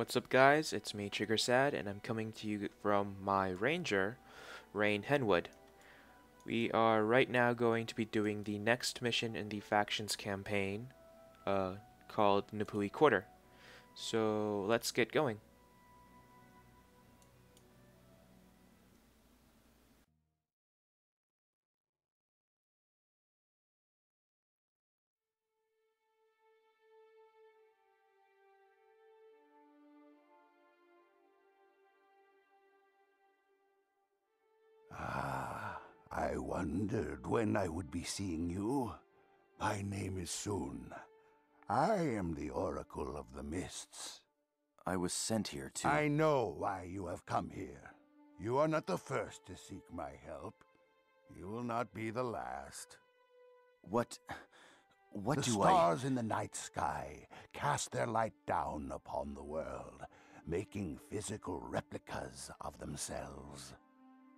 What's up guys, it's me Triggersad and I'm coming to you from my ranger, Rain Henwood. We are right now going to be doing the next mission in the factions campaign called Nahpui Quarter. So let's get going. I wondered when I would be seeing you. My name is Sun. I am the Oracle of the Mists. I was sent here to... I know why you have come here. You are not the first to seek my help. You will not be the last. What The do stars in the night sky cast their light down upon the world, making physical replicas of themselves.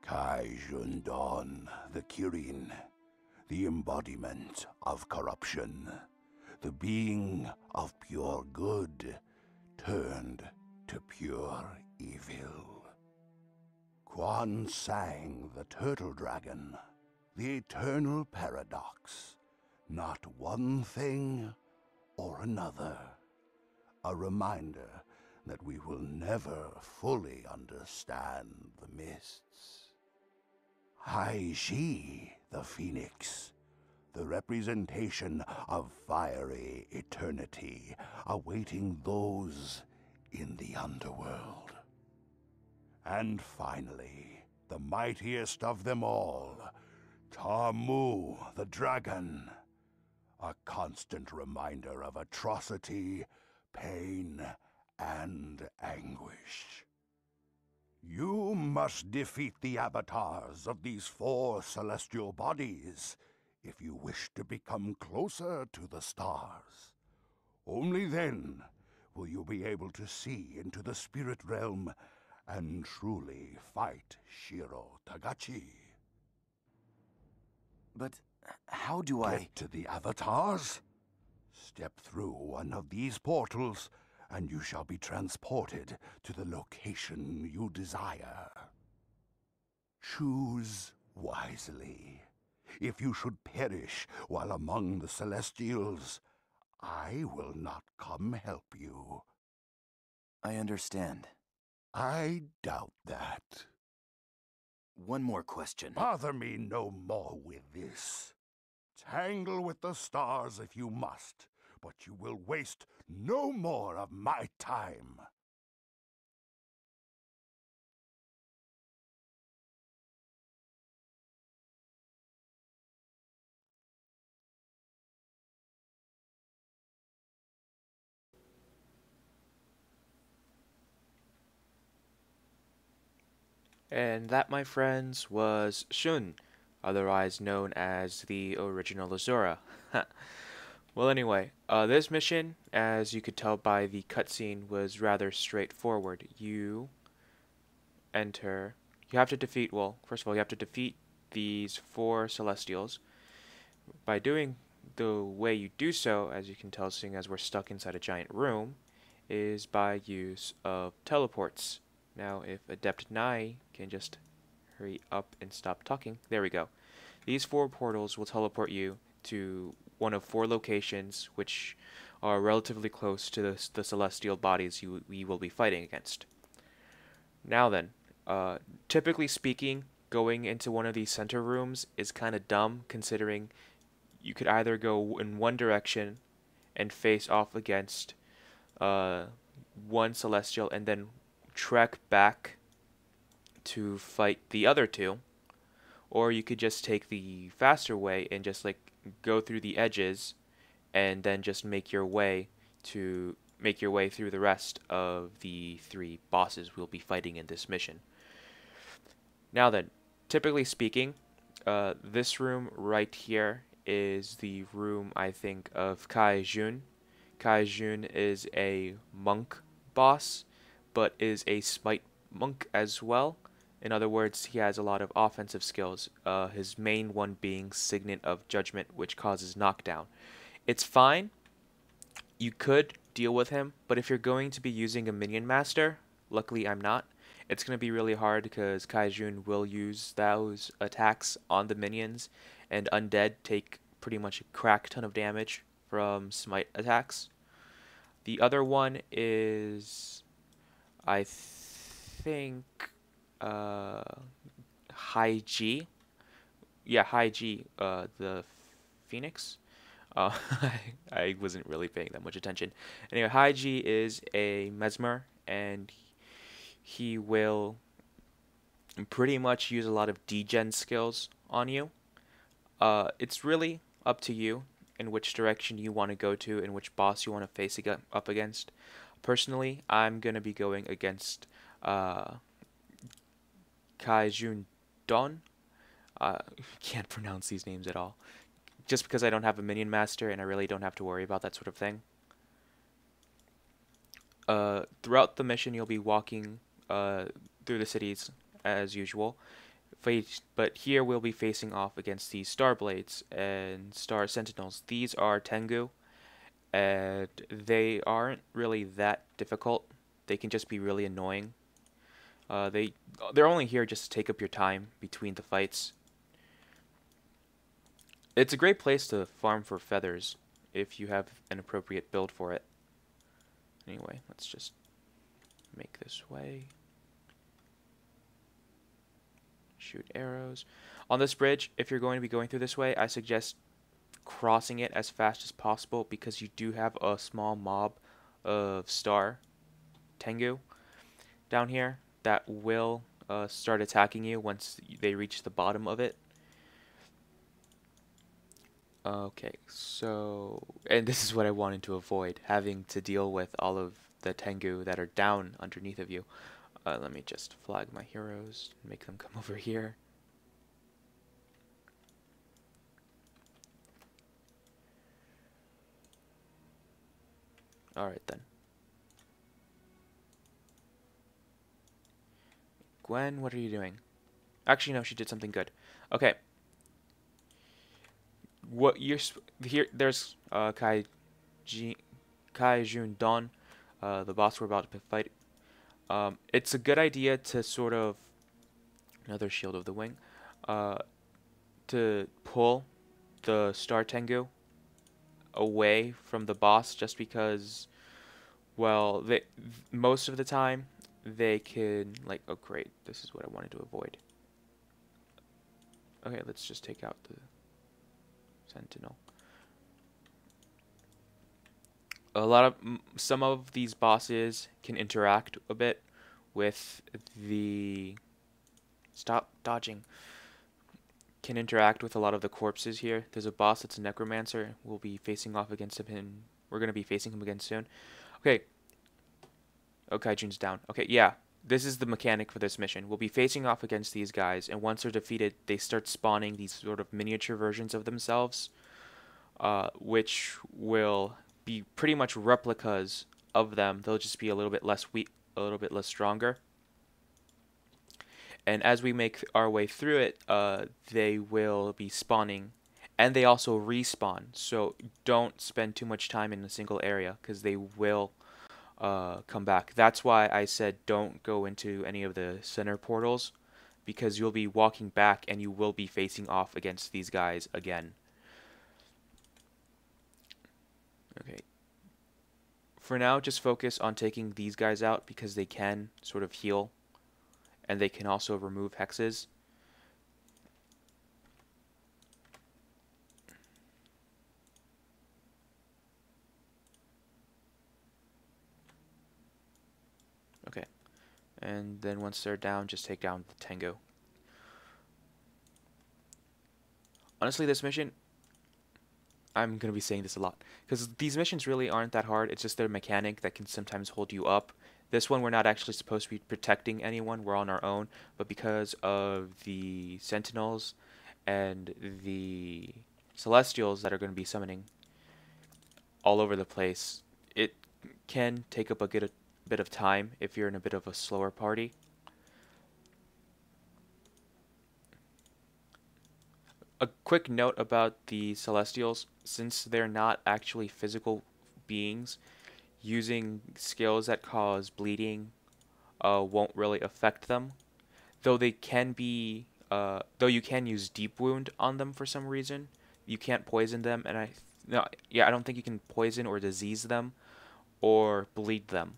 Kai Jun Dawn, the Kirin, the embodiment of corruption, the being of pure good, turned to pure evil. Quan Sang, the turtle dragon, the eternal paradox, not one thing or another. A reminder that we will never fully understand the mists. Hai Shi, the phoenix, the representation of fiery eternity, awaiting those in the underworld. And finally, the mightiest of them all, Tamu, the dragon, a constant reminder of atrocity, pain, and anguish. You must defeat the avatars of these 4 celestial bodies if you wish to become closer to the stars. Only then will you be able to see into the spirit realm and truly fight Shiro Tagachi. But how do I... Get to the avatars. Step through one of these portals and you shall be transported to the location you desire. Choose wisely. If you should perish while among the Celestials, I will not come help you. I understand. I doubt that. One more question. Bother me no more with this. Tangle with the stars if you must, but you will waste no more of my time. And that, my friends, was Shun, otherwise known as the original Asura. Well, anyway, this mission, as you could tell by the cutscene, was rather straightforward. You have to defeat, well, first of all, you have to defeat these 4 Celestials. By doing the way you do so, as you can tell, seeing as we're stuck inside a giant room, is by use of teleports. Now, if Adept Nai can just hurry up and stop talking. There we go. These 4 portals will teleport you to one of 4 locations which are relatively close to the celestial bodies we will be fighting against. Now then, typically speaking, going into one of these center rooms is kind of dumb, considering you could either go in one direction and face off against one celestial and then trek back to fight the other 2, or you could just take the faster way and just like go through the edges and then just make your way through the rest of the 3 bosses we'll be fighting in this mission. Now then, typically speaking, this room right here is the room, I think, of Kai Jun. Kai Jun is a monk boss, but is a smite monk as well. In other words, he has a lot of offensive skills, his main one being Signet of Judgment, which causes knockdown. It's fine. You could deal with him, but if you're going to be using a minion master, luckily I'm not, it's going to be really hard because Kaijun will use those attacks on the minions, and undead take pretty much a crack ton of damage from smite attacks. The other one is, I think, uh, High G. Yeah, High G, the Phoenix. I wasn't really paying that much attention. Anyway, High G is a mesmer, and he will pretty much use a lot of degen skills on you. It's really up to you in which direction you want to go to and which boss you want to face up against. Personally, I'm going to be going against uh, Kaijun Don. Can't pronounce these names at all. Just because I don't have a minion master and I really don't have to worry about that sort of thing. Throughout the mission, you'll be walking through the cities as usual. But here we'll be facing off against these Star Blades and Star Sentinels. These are Tengu, and they aren't really that difficult. They can just be really annoying. They're only here just to take up your time between the fights. It's a great place to farm for feathers if you have an appropriate build for it. Anyway, let's just make this way. Shoot arrows. On this bridge, if you're going to be going through this way, I suggest crossing it as fast as possible because you do have a small mob of Star Tengu down here that will start attacking you once they reach the bottom of it. Okay, so, and this is what I wanted to avoid, having to deal with all of the Tengu that are down underneath of you. Let me just flag my heroes, make them come over here. Alright then. Gwen, what are you doing? Actually, no, she did something good. Okay. What you're here? There's Kaijun Don, the boss we're about to fight. It's a good idea to sort of another shield of the wing, to pull the Star Tengu away from the boss, just because, well, most of the time they can like. Oh great, this is what I wanted to avoid. Okay, let's just take out the Sentinel. Some of these bosses can interact a bit with the stop dodging. Can interact with a lot of the corpses here. There's a boss that's a necromancer. We'll be facing off against him. We're gonna be facing him again soon. Okay. Oh, Kaijun's down. Okay, yeah. This is the mechanic for this mission. We'll be facing off against these guys, and once they're defeated, they start spawning these sort of miniature versions of themselves, which will be pretty much replicas of them. They'll just be a little bit less weak, a little bit less stronger. And as we make our way through it, they will be spawning, and they also respawn. So don't spend too much time in a single area, because they will come back. That's why I said don't go into any of the center portals, because you'll be walking back and you will be facing off against these guys again. Okay. For now, just focus on taking these guys out because they can sort of heal, and they can also remove hexes. Okay. And then once they're down, just take down the Tengu. Honestly, this mission, I'm going to be saying this a lot, because these missions really aren't that hard. It's just their mechanic that can sometimes hold you up. This one, we're not actually supposed to be protecting anyone. We're on our own. But because of the Sentinels and the Celestials that are going to be summoning all over the place, it can take up a good bit of time if you're in a bit of a slower party. A quick note about the Celestials: since they're not actually physical beings, using skills that cause bleeding won't really affect them. Though they can be, though you can use deep wound on them for some reason. You can't poison them, and no, yeah, I don't think you can poison or disease them or bleed them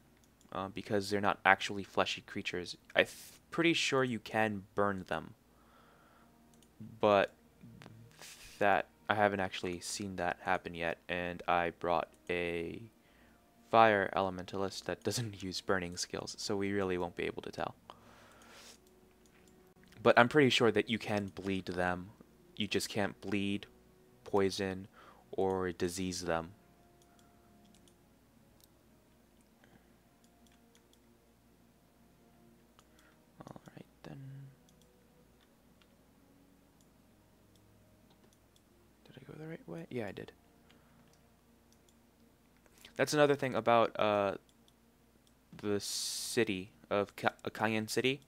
because they're not actually fleshy creatures. I'm pretty sure you can burn them, but that I haven't actually seen that happen yet, and I brought a fire elementalist that doesn't use burning skills, so we really won't be able to tell. But I'm pretty sure that you can bleed them. You just can't bleed, poison, or disease them. Alright then. Did I go the right way? Yeah, I did. That's another thing about the city of Cayenne City.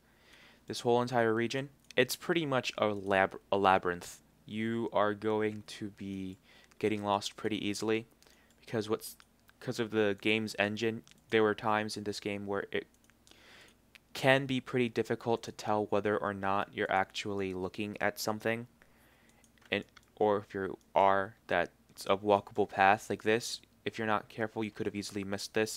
This whole entire region. It's pretty much a labyrinth. You are going to be getting lost pretty easily because of the game's engine. There were times in this game where it can be pretty difficult to tell whether or not you're actually looking at something, and or if you are that's a walkable path like this. If you're not careful, you could have easily missed this